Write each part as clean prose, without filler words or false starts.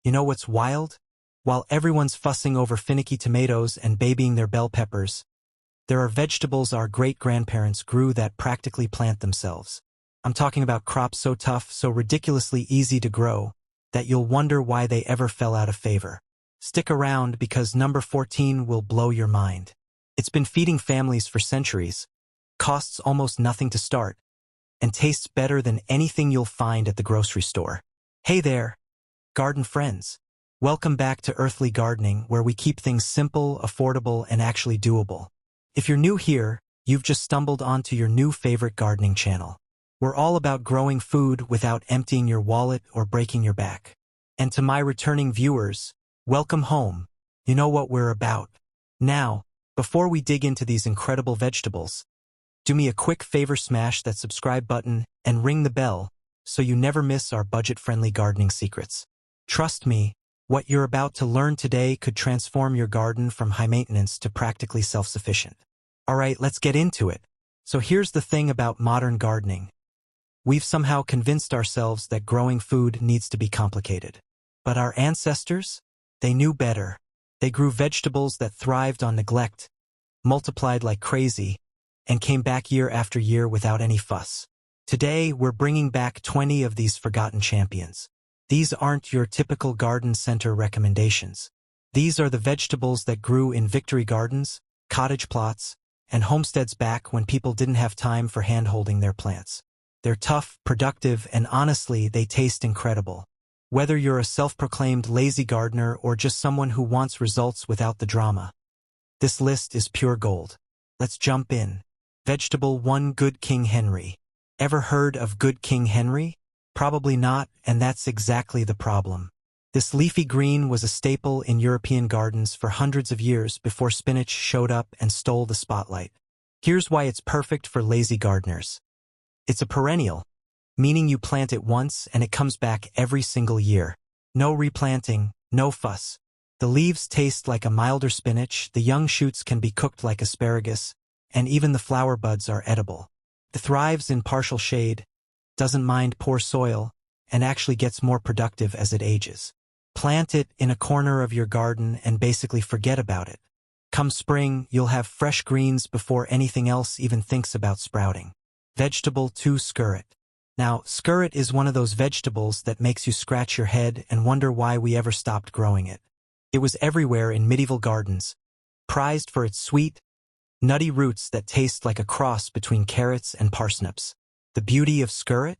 You know what's wild? While everyone's fussing over finicky tomatoes and babying their bell peppers, there are vegetables our great-grandparents grew that practically plant themselves. I'm talking about crops so tough, so ridiculously easy to grow, that you'll wonder why they ever fell out of favor. Stick around because number 14 will blow your mind. It's been feeding families for centuries, costs almost nothing to start, and tastes better than anything you'll find at the grocery store. Hey there, garden friends. Welcome back to Earthly Gardening, where we keep things simple, affordable, and actually doable. If you're new here, you've just stumbled onto your new favorite gardening channel. We're all about growing food without emptying your wallet or breaking your back. And to my returning viewers, welcome home. You know what we're about. Now, before we dig into these incredible vegetables, do me a quick favor, smash that subscribe button and ring the bell so you never miss our budget-friendly gardening secrets. Trust me, what you're about to learn today could transform your garden from high maintenance to practically self-sufficient. Alright, let's get into it. So here's the thing about modern gardening. We've somehow convinced ourselves that growing food needs to be complicated. But our ancestors? They knew better. They grew vegetables that thrived on neglect, multiplied like crazy, and came back year after year without any fuss. Today, we're bringing back 20 of these forgotten champions. These aren't your typical garden center recommendations. These are the vegetables that grew in victory gardens, cottage plots, and homesteads back when people didn't have time for hand-holding their plants. They're tough, productive, and honestly, they taste incredible. Whether you're a self-proclaimed lazy gardener or just someone who wants results without the drama, this list is pure gold. Let's jump in. Vegetable 1. Good King Henry. Ever heard of Good King Henry? Probably not, and that's exactly the problem. This leafy green was a staple in European gardens for hundreds of years before spinach showed up and stole the spotlight. Here's why it's perfect for lazy gardeners. It's a perennial, meaning you plant it once and it comes back every single year. No replanting, no fuss. The leaves taste like a milder spinach, the young shoots can be cooked like asparagus, and even the flower buds are edible. It thrives in partial shade, doesn't mind poor soil, and actually gets more productive as it ages. Plant it in a corner of your garden and basically forget about it. Come spring, you'll have fresh greens before anything else even thinks about sprouting. Vegetable 2. Skirret. Now, skirret is one of those vegetables that makes you scratch your head and wonder why we ever stopped growing it. It was everywhere in medieval gardens, prized for its sweet, nutty roots that taste like a cross between carrots and parsnips. The beauty of skirret?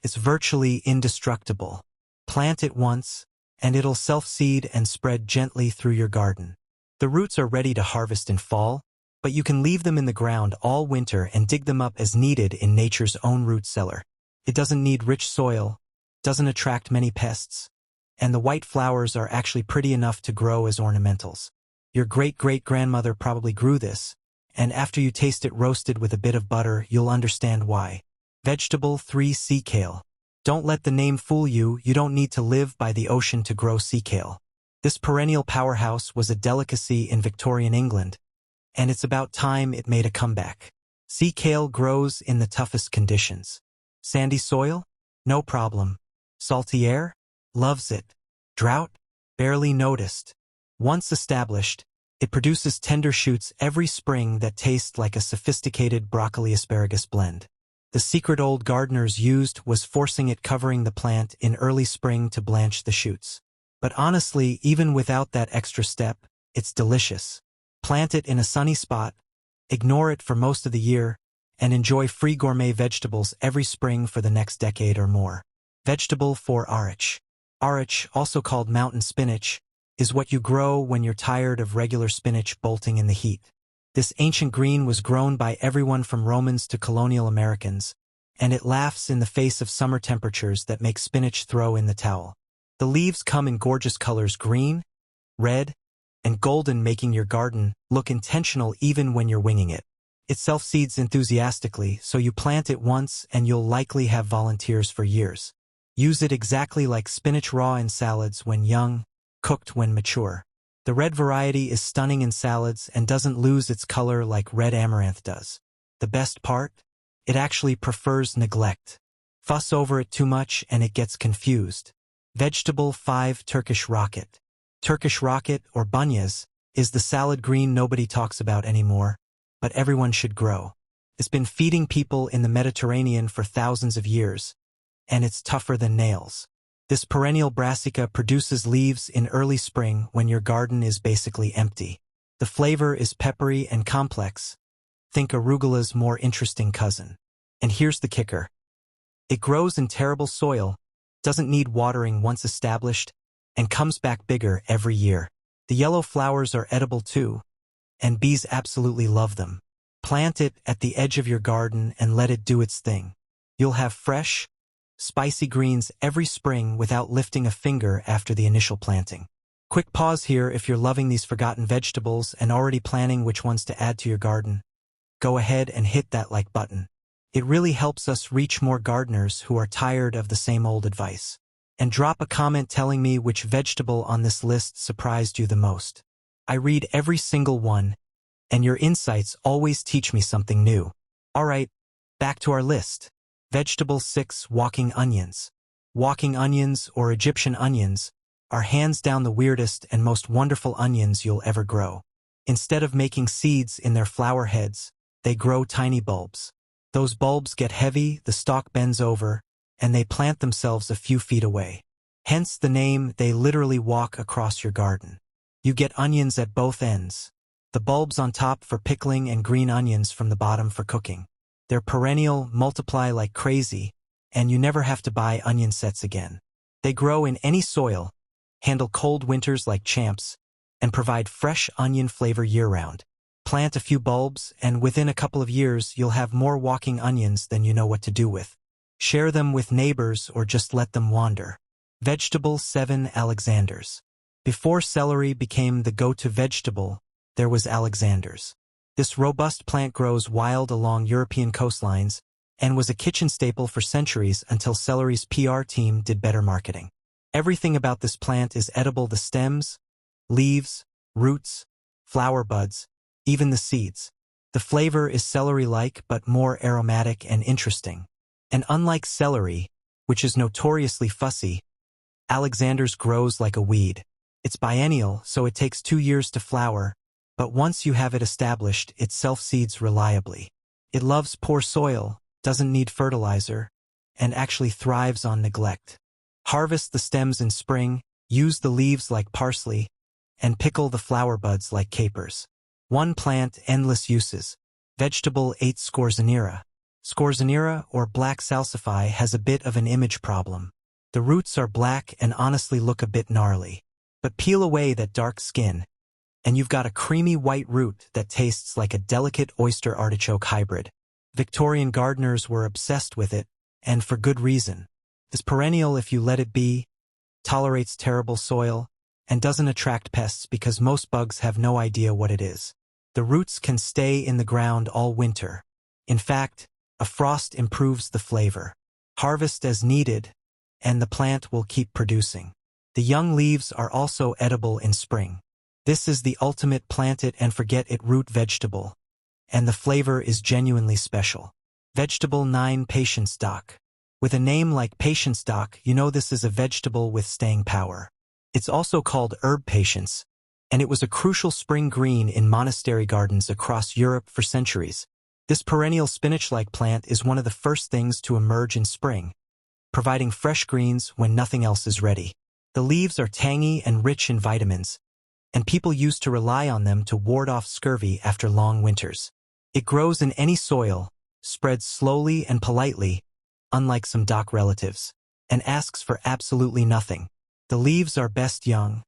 It's virtually indestructible. Plant it once, and it'll self-seed and spread gently through your garden. The roots are ready to harvest in fall, but you can leave them in the ground all winter and dig them up as needed in nature's own root cellar. It doesn't need rich soil, doesn't attract many pests, and the white flowers are actually pretty enough to grow as ornamentals. Your great-great-grandmother probably grew this, and after you taste it roasted with a bit of butter, you'll understand why. Vegetable 3. Sea kale. Don't let the name fool you, you don't need to live by the ocean to grow sea kale. This perennial powerhouse was a delicacy in Victorian England, and it's about time it made a comeback. Sea kale grows in the toughest conditions. Sandy soil? No problem. Salty air? Loves it. Drought? Barely noticed. Once established, it produces tender shoots every spring that taste like a sophisticated broccoli-asparagus blend. The secret old gardeners used was forcing it, covering the plant in early spring to blanch the shoots. But honestly, even without that extra step, it's delicious. Plant it in a sunny spot, ignore it for most of the year, and enjoy free gourmet vegetables every spring for the next decade or more. Vegetable 4. Arach. Arach, also called mountain spinach, is what you grow when you're tired of regular spinach bolting in the heat. This ancient green was grown by everyone from Romans to colonial Americans, and it laughs in the face of summer temperatures that make spinach throw in the towel. The leaves come in gorgeous colors: green, red, and golden, making your garden look intentional even when you're winging it. It self-seeds enthusiastically, so you plant it once and you'll likely have volunteers for years. Use it exactly like spinach, raw in salads when young, cooked when mature. The red variety is stunning in salads and doesn't lose its color like red amaranth does. The best part? It actually prefers neglect. Fuss over it too much and it gets confused. Vegetable 5. Turkish rocket. Turkish rocket, or banyas, is the salad green nobody talks about anymore, but everyone should grow. It's been feeding people in the Mediterranean for thousands of years, and it's tougher than nails. This perennial brassica produces leaves in early spring when your garden is basically empty. The flavor is peppery and complex. Think arugula's more interesting cousin. And here's the kicker. It grows in terrible soil, doesn't need watering once established, and comes back bigger every year. The yellow flowers are edible too, and bees absolutely love them. Plant it at the edge of your garden and let it do its thing. You'll have fresh, spicy greens every spring without lifting a finger after the initial planting. Quick pause here if you're loving these forgotten vegetables and already planning which ones to add to your garden. Go ahead and hit that like button. It really helps us reach more gardeners who are tired of the same old advice. And drop a comment telling me which vegetable on this list surprised you the most. I read every single one, and your insights always teach me something new. Alright, back to our list. Vegetable 6. Walking onions. Walking onions, or Egyptian onions, are hands down the weirdest and most wonderful onions you'll ever grow. Instead of making seeds in their flower heads, they grow tiny bulbs. Those bulbs get heavy, the stalk bends over, and they plant themselves a few feet away. Hence the name, they literally walk across your garden. You get onions at both ends. The bulbs on top for pickling and green onions from the bottom for cooking. They're perennial, multiply like crazy, and you never have to buy onion sets again. They grow in any soil, handle cold winters like champs, and provide fresh onion flavor year-round. Plant a few bulbs, and within a couple of years you'll have more walking onions than you know what to do with. Share them with neighbors or just let them wander. Vegetable 7. Alexander's. Before celery became the go-to vegetable, there was Alexander's. This robust plant grows wild along European coastlines and was a kitchen staple for centuries until celery's PR team did better marketing. Everything about this plant is edible: the stems, leaves, roots, flower buds, even the seeds. The flavor is celery-like but more aromatic and interesting. And unlike celery, which is notoriously fussy, Alexander's grows like a weed. It's biennial, so it takes 2 years to flower, but once you have it established, it self-seeds reliably. It loves poor soil, doesn't need fertilizer, and actually thrives on neglect. Harvest the stems in spring, use the leaves like parsley, and pickle the flower buds like capers. One plant, endless uses. Vegetable 8. Scorzonera. Scorzonera, or black salsify, has a bit of an image problem. The roots are black and honestly look a bit gnarly. But peel away that dark skin, and you've got a creamy white root that tastes like a delicate oyster artichoke hybrid. Victorian gardeners were obsessed with it, and for good reason. This perennial, if you let it be, tolerates terrible soil, and doesn't attract pests because most bugs have no idea what it is. The roots can stay in the ground all winter. In fact, a frost improves the flavor. Harvest as needed, and the plant will keep producing. The young leaves are also edible in spring. This is the ultimate plant-it-and-forget-it root vegetable, and the flavor is genuinely special. Vegetable 9. Patience stock. With a name like patience stock, you know this is a vegetable with staying power. It's also called herb patience, and it was a crucial spring green in monastery gardens across Europe for centuries. This perennial spinach-like plant is one of the first things to emerge in spring, providing fresh greens when nothing else is ready. The leaves are tangy and rich in vitamins, and people used to rely on them to ward off scurvy after long winters. It grows in any soil, spreads slowly and politely, unlike some dock relatives, and asks for absolutely nothing. The leaves are best young,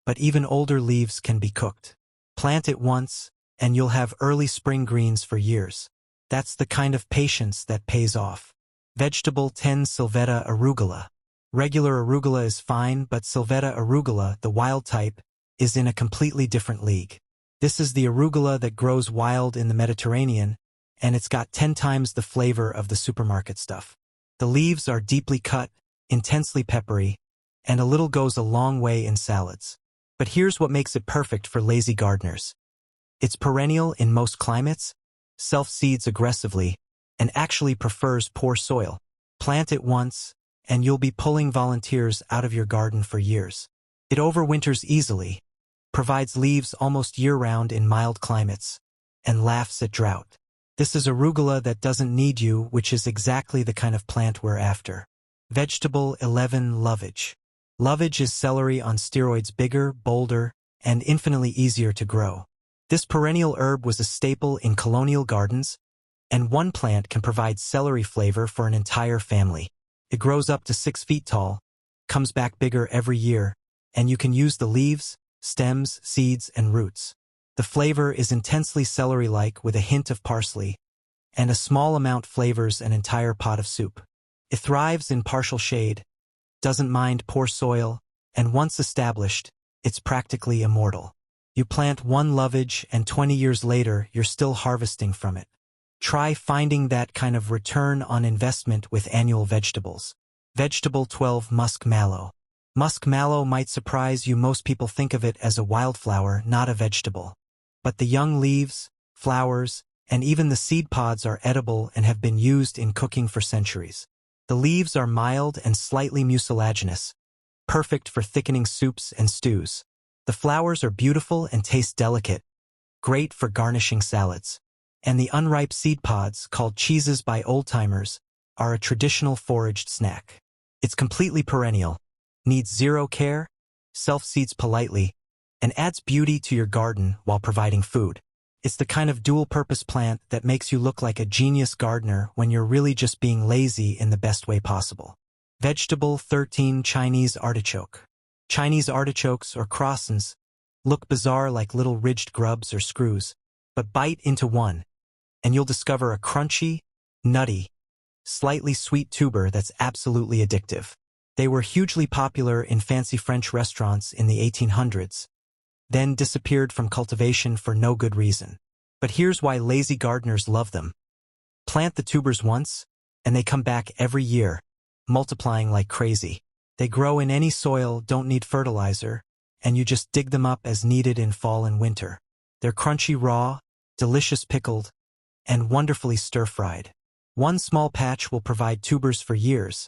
but even older leaves can be cooked. Plant it once, and you'll have early spring greens for years. That's the kind of patience that pays off. Vegetable 10. Sylvetta arugula. Regular arugula is fine, but Sylvetta arugula, the wild type, is in a completely different league. This is the arugula that grows wild in the Mediterranean, and it's got 10 times the flavor of the supermarket stuff. The leaves are deeply cut, intensely peppery, and a little goes a long way in salads. But here's what makes it perfect for lazy gardeners. It's perennial in most climates, self-seeds aggressively, and actually prefers poor soil. Plant it once, and you'll be pulling volunteers out of your garden for years. It overwinters easily, provides leaves almost year-round in mild climates, and laughs at drought. This is arugula that doesn't need you, which is exactly the kind of plant we're after. Vegetable 11 Lovage. Lovage is celery on steroids, bigger, bolder, and infinitely easier to grow. This perennial herb was a staple in colonial gardens, and one plant can provide celery flavor for an entire family. It grows up to 6 feet tall, comes back bigger every year, and you can use the leaves, stems, seeds, and roots. The flavor is intensely celery-like with a hint of parsley, and a small amount flavors an entire pot of soup. It thrives in partial shade, doesn't mind poor soil, and once established, it's practically immortal. You plant one lovage and 20 years later, you're still harvesting from it. Try finding that kind of return on investment with annual vegetables. Vegetable 12 Musk mallow. Musk mallow might surprise you. Most people think of it as a wildflower, not a vegetable. But the young leaves, flowers, and even the seed pods are edible and have been used in cooking for centuries. The leaves are mild and slightly mucilaginous, perfect for thickening soups and stews. The flowers are beautiful and taste delicate, great for garnishing salads. And the unripe seed pods, called cheeses by old-timers, are a traditional foraged snack. It's completely perennial, needs zero care, self-seeds politely, and adds beauty to your garden while providing food. It's the kind of dual-purpose plant that makes you look like a genius gardener when you're really just being lazy in the best way possible. Vegetable 13 Chinese artichoke. Chinese artichokes, or croissants, look bizarre like little ridged grubs or screws, but bite into one, and you'll discover a crunchy, nutty, slightly sweet tuber that's absolutely addictive. They were hugely popular in fancy French restaurants in the 1800s, then disappeared from cultivation for no good reason. But here's why lazy gardeners love them. Plant the tubers once, and they come back every year, multiplying like crazy. They grow in any soil, don't need fertilizer, and you just dig them up as needed in fall and winter. They're crunchy raw, delicious pickled, and wonderfully stir-fried. One small patch will provide tubers for years,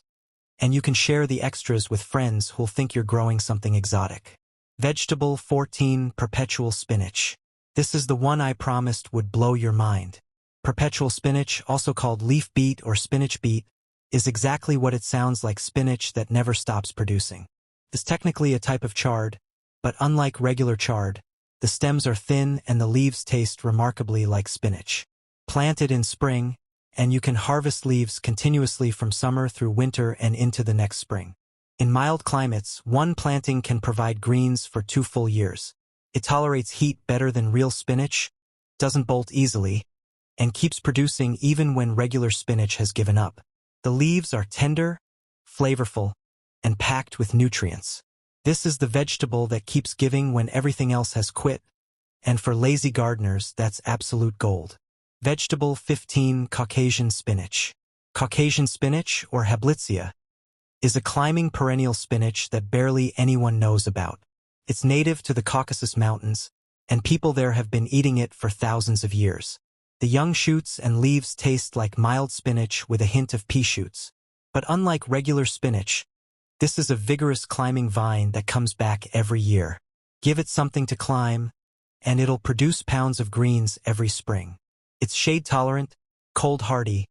and you can share the extras with friends who'll think you're growing something exotic. Vegetable 14 Perpetual spinach. This is the one I promised would blow your mind. Perpetual spinach, also called leaf beet or spinach beet, is exactly what it sounds like: spinach that never stops producing. It's technically a type of chard, but unlike regular chard, the stems are thin and the leaves taste remarkably like spinach. Plant it in spring, and you can harvest leaves continuously from summer through winter and into the next spring. In mild climates, one planting can provide greens for 2 full years. It tolerates heat better than real spinach, doesn't bolt easily, and keeps producing even when regular spinach has given up. The leaves are tender, flavorful, and packed with nutrients. This is the vegetable that keeps giving when everything else has quit, and for lazy gardeners, that's absolute gold. Vegetable 15 Caucasian spinach. Caucasian spinach, or Hablitzia, is a climbing perennial spinach that barely anyone knows about. It's native to the Caucasus Mountains, and people there have been eating it for thousands of years. The young shoots and leaves taste like mild spinach with a hint of pea shoots. But unlike regular spinach, this is a vigorous climbing vine that comes back every year. Give it something to climb, and it'll produce pounds of greens every spring. It's shade-tolerant, cold-hardy,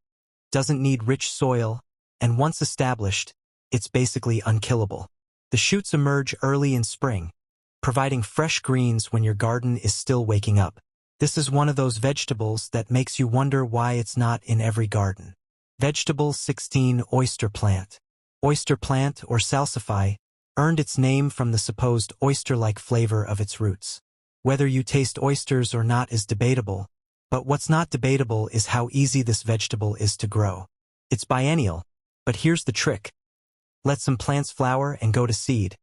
doesn't need rich soil, and once established, it's basically unkillable. The shoots emerge early in spring, providing fresh greens when your garden is still waking up. This is one of those vegetables that makes you wonder why it's not in every garden. Vegetable 16 Oyster plant. Oyster plant, or salsify, earned its name from the supposed oyster-like flavor of its roots. Whether you taste oysters or not is debatable, but what's not debatable is how easy this vegetable is to grow. It's biennial, but here's the trick. Let some plants flower and go to seed,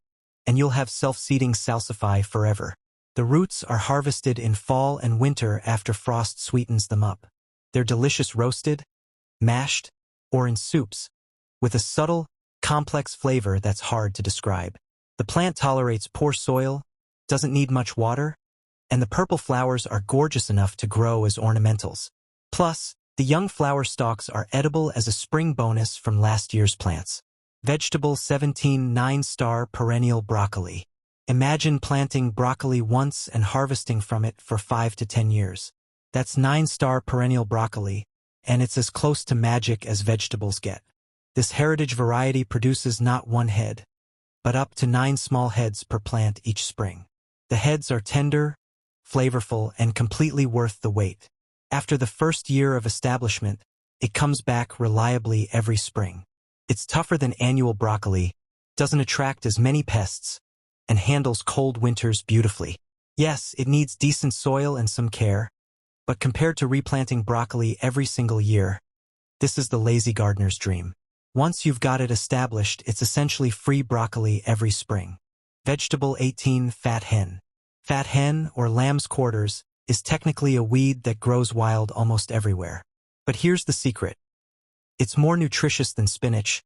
and you'll have self-seeding salsify forever. The roots are harvested in fall and winter after frost sweetens them up. They're delicious roasted, mashed, or in soups, with a subtle, complex flavor that's hard to describe. The plant tolerates poor soil, doesn't need much water, and the purple flowers are gorgeous enough to grow as ornamentals. Plus, the young flower stalks are edible as a spring bonus from last year's plants. Vegetable 17 9-star perennial broccoli. Imagine planting broccoli once and harvesting from it for 5 to 10 years. That's 9-star perennial broccoli, and it's as close to magic as vegetables get. This heritage variety produces not one head, but up to 9 small heads per plant each spring. The heads are tender, flavorful, and completely worth the wait. After the first year of establishment, it comes back reliably every spring. It's tougher than annual broccoli, doesn't attract as many pests, and handles cold winters beautifully. Yes, it needs decent soil and some care, but compared to replanting broccoli every single year, this is the lazy gardener's dream. Once you've got it established, it's essentially free broccoli every spring. Vegetable 18 Fat Hen. Fat hen, or lamb's quarters, is technically a weed that grows wild almost everywhere. But here's the secret. It's more nutritious than spinach,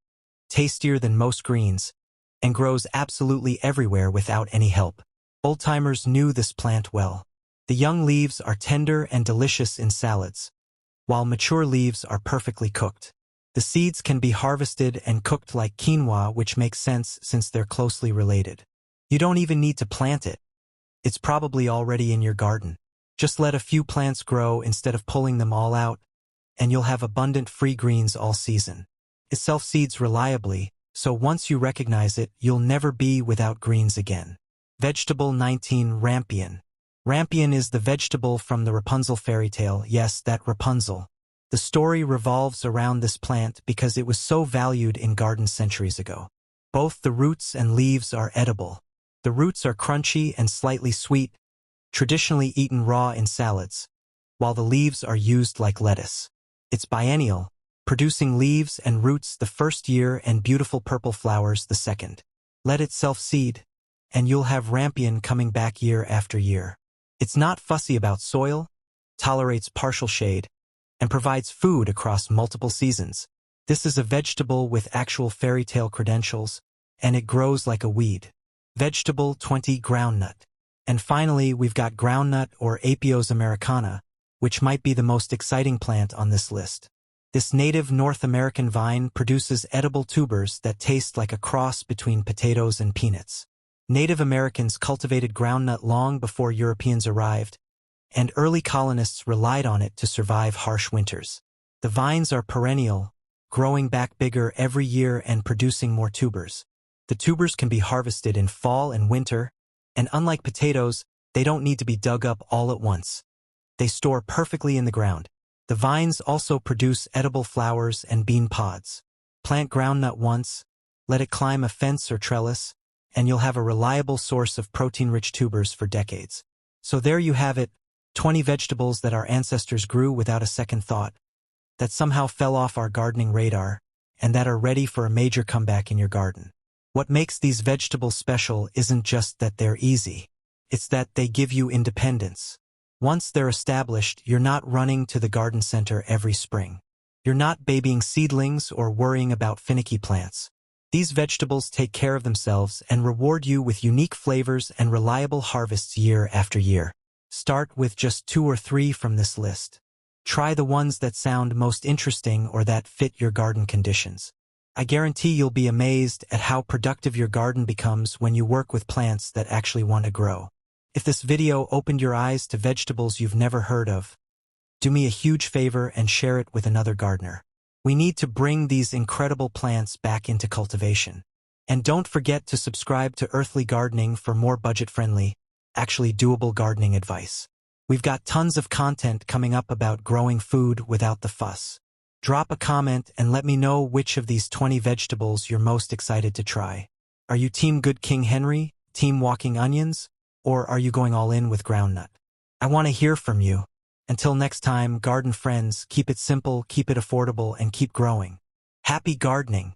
tastier than most greens, and grows absolutely everywhere without any help. Old-timers knew this plant well. The young leaves are tender and delicious in salads, while mature leaves are perfectly cooked. The seeds can be harvested and cooked like quinoa, which makes sense since they're closely related. You don't even need to plant it. It's probably already in your garden. Just let a few plants grow instead of pulling them all out, and you'll have abundant free greens all season. It self-seeds reliably, so once you recognize it, you'll never be without greens again. Vegetable 19 Rampion. Rampion is the vegetable from the Rapunzel fairy tale. Yes, that Rapunzel. The story revolves around this plant because it was so valued in gardens centuries ago. Both the roots and leaves are edible. The roots are crunchy and slightly sweet, traditionally eaten raw in salads, while the leaves are used like lettuce. It's biennial, producing leaves and roots the first year and beautiful purple flowers the second. Let it self-seed, and you'll have Rampion coming back year after year. It's not fussy about soil, tolerates partial shade, and provides food across multiple seasons. This is a vegetable with actual fairy tale credentials, and it grows like a weed. Vegetable 20 Groundnut. And finally, we've got groundnut, or Apios americana, which might be the most exciting plant on this list. This native North American vine produces edible tubers that taste like a cross between potatoes and peanuts. Native Americans cultivated groundnut long before Europeans arrived, and early colonists relied on it to survive harsh winters. The vines are perennial, growing back bigger every year and producing more tubers. The tubers can be harvested in fall and winter, and unlike potatoes, they don't need to be dug up all at once. They store perfectly in the ground. The vines also produce edible flowers and bean pods. Plant groundnut once, let it climb a fence or trellis, and you'll have a reliable source of protein-rich tubers for decades. So there you have it, 20 vegetables that our ancestors grew without a second thought, that somehow fell off our gardening radar, and that are ready for a major comeback in your garden. What makes these vegetables special isn't just that they're easy. It's that they give you independence. Once they're established, you're not running to the garden center every spring. You're not babying seedlings or worrying about finicky plants. These vegetables take care of themselves and reward you with unique flavors and reliable harvests year after year. Start with just 2 or 3 from this list. Try the ones that sound most interesting or that fit your garden conditions. I guarantee you'll be amazed at how productive your garden becomes when you work with plants that actually want to grow. If this video opened your eyes to vegetables you've never heard of, do me a huge favor and share it with another gardener. We need to bring these incredible plants back into cultivation. And don't forget to subscribe to Earthly Gardening for more budget-friendly, actually doable gardening advice. We've got tons of content coming up about growing food without the fuss. Drop a comment and let me know which of these 20 vegetables you're most excited to try. Are you Team Good King Henry, Team Walking Onions, or are you going all in with groundnut? I want to hear from you. Until next time, garden friends, keep it simple, keep it affordable, and keep growing. Happy gardening!